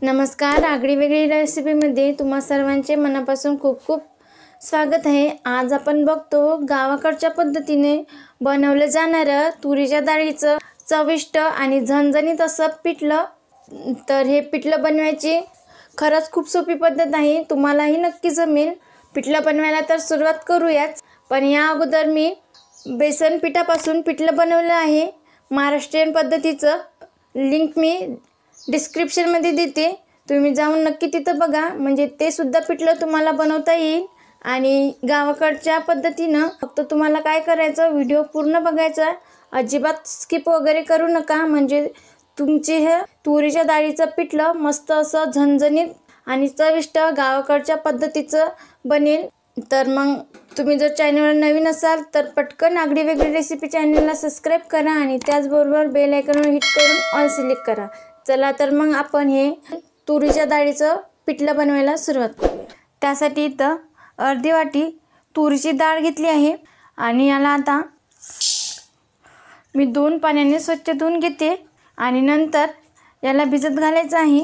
नमस्कार, आगळी वेगळी रेसिपीमध्ये तुम्हा सर्वांचे मनापासून खूप खूप स्वागत आहे। आज आपण बघतो गावाकडच्या पद्धतीने बनवलं जाणारं तुरीच्या डाळीचं चविष्ट आणि झणझणीत असं पिठलं। तर हे पिठलं बनवायची खरंच खूप सोपी पद्धत आहे, तुम्हालाही नक्की जमेल। पिठलं बनवायला तर सुरुवात करूयाच, पण या अगोदर मी बेसन पिठापासून पिठलं बनवलं आहे महाराष्ट्रीयन पद्धतीचं। लिंक मी डिस्क्रिप्शनमध्ये देते, तुम्ही जाऊन नक्की तिथं बघा, म्हणजे ते सुद्धा पिठलं तुम्हाला बनवता येईल। आणि गावाकडच्या पद्धतीनं फक्त तुम्हाला काय करायचं, व्हिडिओ पूर्ण बघायचा, अजिबात स्किप वगैरे करू नका, म्हणजे तुमचे हे तुरीच्या डाळीचं पिठलं मस्त असं झणझणीत आणि चविष्ट गावाकडच्या पद्धतीचं बनेल। तर मग तुम्ही जर चॅनलवर नवीन असाल तर पटकन आगळी वेगळी रेसिपी चॅनलला सबस्क्राईब करा आणि त्याचबरोबर बेल आयकॉनवर हिट करून ऑल सिलेक्ट करा। चला तर मग आपण हे तुरीच्या डाळीचं पिठलं बनवायला सुरुवात करूया। त्यासाठी इथं अर्धी वाटी तुरीची डाळ घेतली आहे आणि याला आता मी 2 पाण्याने स्वच्छ धुवून घेते आणि नंतर याला भिजत घालायचं आहे।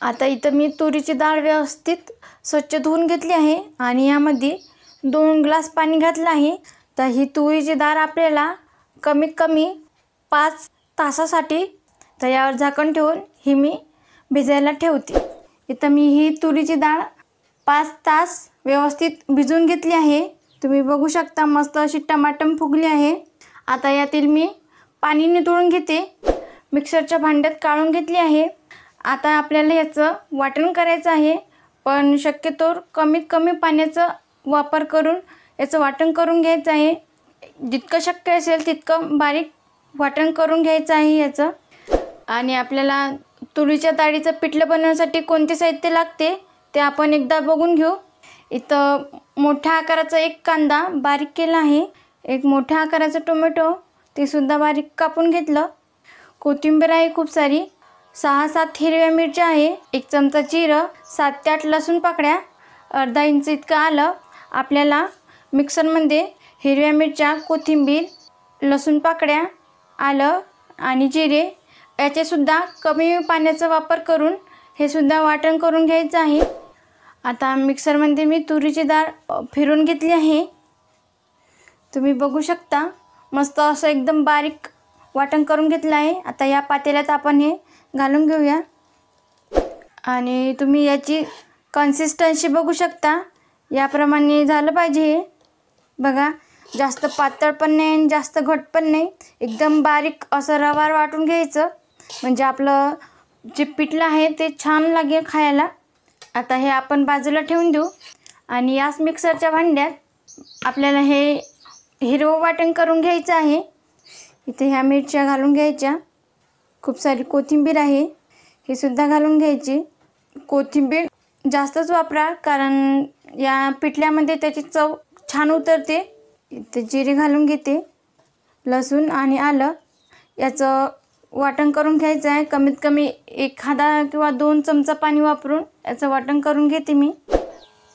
आता इथं मी तुरीची डाळ व्यवस्थित स्वच्छ धुवून घेतली आहे आणि यामध्ये 2 ग्लास पाणी घातलं आहे। तर ही तुरीची डाळ आपल्याला कमीत कमी 5 तासासाठी तर यावर झाकण ठेवून ही मी भिजायला ठेवते। इथं मी ही तुरीची डाळ 5 तास व्यवस्थित भिजवून घेतली आहे, तुम्ही बघू शकता मस्त अशी टमाटम फुगली आहे। आता यातील मी पाणी निथळून घेते, मिक्सरच्या भांड्यात काढून घेतली आहे। आता आपल्याला याचं वाटण करायचं आहे, पण शक्यतो कमीत कमी पाण्याचा वापर करून याचं वाटण करून घ्यायचं आहे। जितकं शक्य असेल तितकं बारीक वाटण करून घ्यायचं आहे याचं। आणि आपल्याला तुरीच्या डाळीचं पिठलं बनवण्यासाठी कोणते साहित्य लागते ते आपण एकदा बघून घेऊ। इथं मोठ्या आकाराचा एक कांदा बारीक केला आहे, एक मोठ्या आकाराचा टोमॅटो ते सुद्धा बारीक कापून घेतलं, कोथिंबीर आहे खूप सारी, 6-7 हिरव्या मिरच्या आहे, 1 चमचा जिरं, 7 ते 8 लसूण पाकळ्या, अर्धा इंच इतकं आलं। आपल्याला मिक्सरमध्ये हिरव्या मिरच्या, कोथिंबीर, लसूण पाकळ्या, आलं आणि जिरे याचे सुद्धा कमी पाण्याचा वापर करून हे सुद्धा वाटण करून घ्यायचं आहे। आता मिक्सरमध्ये मी तुरीची डाळ फिरून घेतली आहे, तुम्ही बघू शकता मस्त असं एकदम बारीक वाटण करून घेतलं आहे। आता या पातेल्यात आपण हे घालून घेऊया आणि तुम्ही याची कन्सिस्टन्सी बघू शकता, याप्रमाणे झालं पाहिजे हे बघा, जास्त पातळ पण नाही जास्त घट्ट पण नाही, एकदम बारीक असं रवार वाटून घ्यायचं, म्हणजे आपलं जे पिठलं आहे ते छान लागेल खायला। आता हे आपण बाजूला ठेवून देऊ आणि याच मिक्सरच्या भांड्यात आपल्याला हे हिरवं वाटण करून घ्यायचं आहे। इथे ह्या मिरच्या घालून घ्यायच्या, खूप सारी कोथिंबीर आहे हे सुद्धा घालून घ्यायची। कोथिंबीर जास्तच वापरा, कारण या पिठल्यामध्ये त्याची चव छान उतरते। इथे जिरे घालून घेते, लसूण आणि आलं याचं वाटण करून घ्यायचं आहे, कमीत कमी 1 किंवा 2 चमचा पाणी वापरून याचं वाटण करून घेते मी।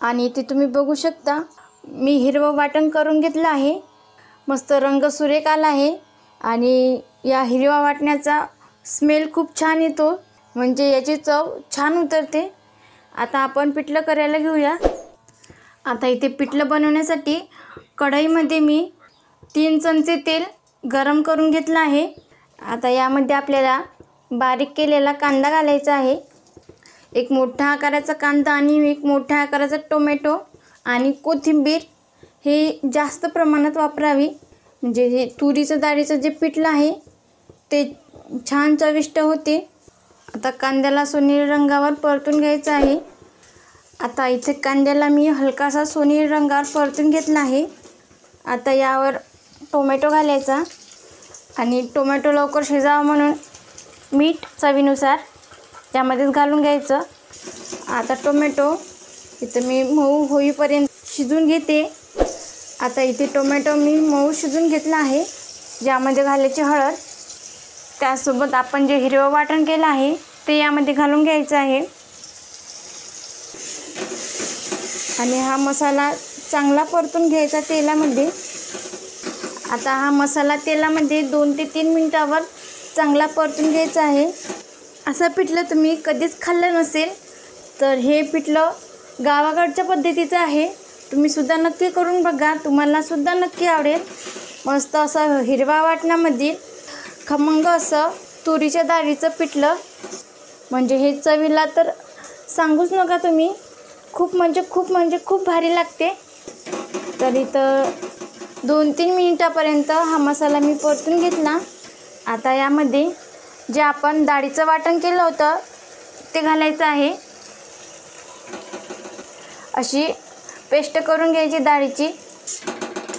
आणि इथे तुम्ही बघू शकता मी हिरवं वाटण करून घेतलं आहे, मस्त रंग सुरेख आला आहे आणि या हिरव्या वाटण्याचा स्मेल खूप छान येतो, म्हणजे याची चव छान उतरते। आता आपण पिठलं करायला घेऊया। आता इथे पिठलं बनवण्यासाठी कढईमध्ये मी 3 चमचे तेल गरम करून घेतलं आहे। आता यामध्ये आपल्याला बारीक केलेला कांदा घालायचा आहे, एक मोठ्या आकाराचा कांदा आणि एक मोठ्या आकाराचा टोमॅटो आणि कोथिंबीर हे जास्त प्रमाणात वापरावी, म्हणजे हे तुरीचं डाळीचं जे पिठलं आहे ते छान चविष्ट होते। आता कांद्याला सोनेरी रंगावर परतून घ्यायचं आहे। आता इथे कांद्याला मी हलकासा सोनेरी रंगावर परतून घेतला आहे। आता यावर टोमॅटो घालायचा आणि टोमॅटो लवकर शिजावा म्हणून मीठ चवीनुसार त्यामध्येच घालून घ्यायचं। आता टोमॅटो इथं मी मऊ होईपर्यंत शिजून घेते। आता इथे टोमॅटो मी मऊ शिजून घेतला आहे, ज्यामध्ये घालायची हळद, त्यासोबत आपण जे हिरवं वाटण केलं आहे ते यामध्ये घालून घ्यायचं आहे आणि हा मसाला चांगला परतून घ्यायचा तेलामध्ये। आता हा मसाला तेलामध्ये 2 ते 3 मिनिटावर चांगला परतून घ्यायचा आहे। असं पिठलं तुम्ही कधीच खाल्लं नसेल तर हे पिठलं गावाकडच्या पद्धतीचं आहे. तुम्ही सुद्धा नक्की करून बघा, तुम्हाला सुद्धा नक्की आवडेल. मस्त असं हिरवा वाटणामध्ये खमंग असं तुरीच्या डाळीचं पिठलं, म्हणजे हे चवीला तर सांगूच नका तुम्ही. खूप खूप भारी लागते. तर इथं 2-3 मिनिटापर्यंत हा मसाला मी परतून घेतला. आता यामध्ये जे आपण डाळीचं वाटण केलं होतं ते घालायचं आहे. अशी पेस्ट करून घ्यायची डाळीची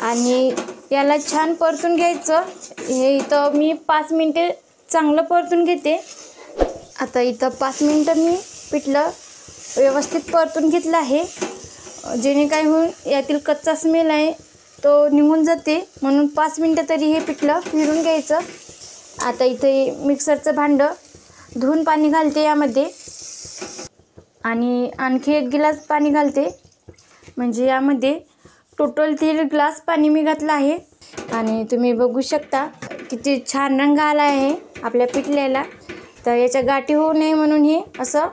आणि याला छान परतून घ्यायचं. हे इथं मी 5 मिनिटे चांगलं परतून घेते. आता इथं 5 मिनिटं मी पिठलं व्यवस्थित परतून घेतलं आहे, जेणे काय होऊन यातील कच्चा स्मेल आहे तो निघून जाते. म्हणून 5 मिनिटं तरी हे पिठलं फिरून घ्यायचं. आता इथे मिक्सरचं भांडं धुवून पाणी घालते यामध्ये आणि आणखी 1 गिलास पाणी घालते. म्हणजे यामध्ये टोटल 3 ग्लास पाणी मी घातलं आहे. आणि तुम्ही बघू शकता किती छान रंग आला आहे आपल्या पिठल्याला. तर याच्या गाठी होऊ नये म्हणून हे असं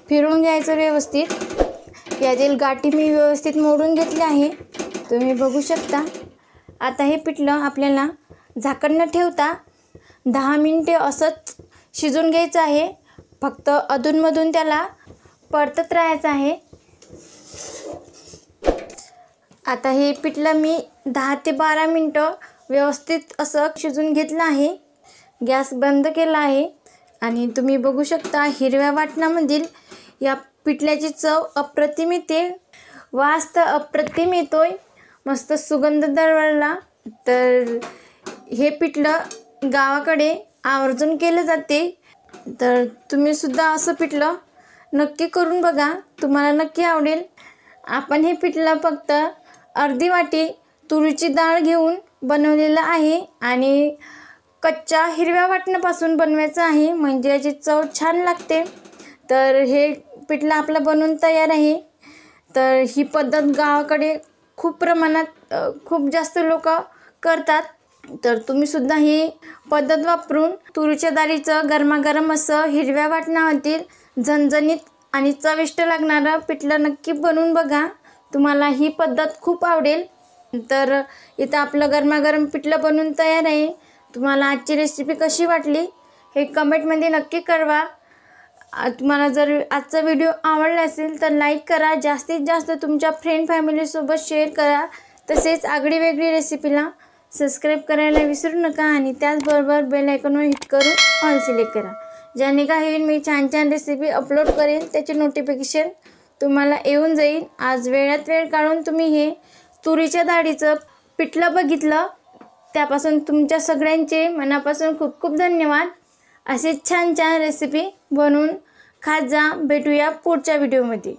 फिरवून घ्यायचं व्यवस्थित. यातील गाठी मी व्यवस्थित मोडून घेतले आहे, तुम्ही बघू शकता. आता हे पिठलं आपल्याला झाकण न ठेवता 10 मिनिटे असंच शिजून घ्यायचं आहे. फक्त अधूनमधून त्याला परतत राहायचं आहे. आता हे पिठलं मी 10 ते 12 मिनटं व्यवस्थित असं शिजून घेतलं आहे. गॅस बंद केला आहे आणि तुम्ही बघू शकता हिरव्या वाटणामधील या पिठल्याची चव अप्रतिम येते. वास तर अप्रतिम येतोय, मस्त सुगंध दरवळला. तर हे पिठलं गावाकडे आवर्जून केलं जाते. तर तुम्ही सुद्धा असं पिठलं नक्की करून बघा, तुम्हाला नक्की आवडेल. आपण हे पिठलं फक्त अर्धी वाटी तुरीची डाळ घेऊन बनवलेलं आहे आणि कच्च्या हिरव्या वाटणापासून बनवायचं आहे, म्हणजे याची चव छान लागते. तर हे पिठलं आपलं बनवून तयार आहे. तर ही पद्धत गावाकडे खूप प्रमाणात खूप जास्त लोक करतात. तर तुम्ही सुद्धा ही पद्धत वापरून तुरीच्या डाळीचं गरमागरम असं हिरव्या वाटणातील झणझणीत आणि चविष्ट लागणारं पिठलं नक्की बनवून बघा, तुम्हाला ही पद्धत खूप आवडेल. तर इथं आपलं गरमागरम पिठलं बनवून तयार आहे. तुम्हाला आजची रेसिपी कशी वाटली हे कमेंटमध्ये नक्की कळवा. तुम्हाला जर आजचा व्हिडिओ आवडला असेल तर लाईक करा, जास्तीत जास्त तुमच्या फ्रेंड फॅमिलीसोबत शेअर करा. तसेच आगळी वेगळी रेसिपीला सबस्क्राईब करायला विसरू नका आणि त्याचबरोबर बेल आयकॉनवर हिट करून ऑल सिलेक्ट करा, ज्याने काय होईल मी छान छान रेसिपी अपलोड करेल त्याचे नोटिफिकेशन तुम्हाला येऊन जाईल. आज वेळात वेळ काढून तुम्ही हे तुरीच्या डाळीचं पिठलं बघितलं, त्यापासून तुमच्या सगळ्यांचे मनापासून खूप खूप धन्यवाद. असे छान छान रेसिपी बनवून खात जा. भेटूया पुढच्या व्हिडिओमध्ये.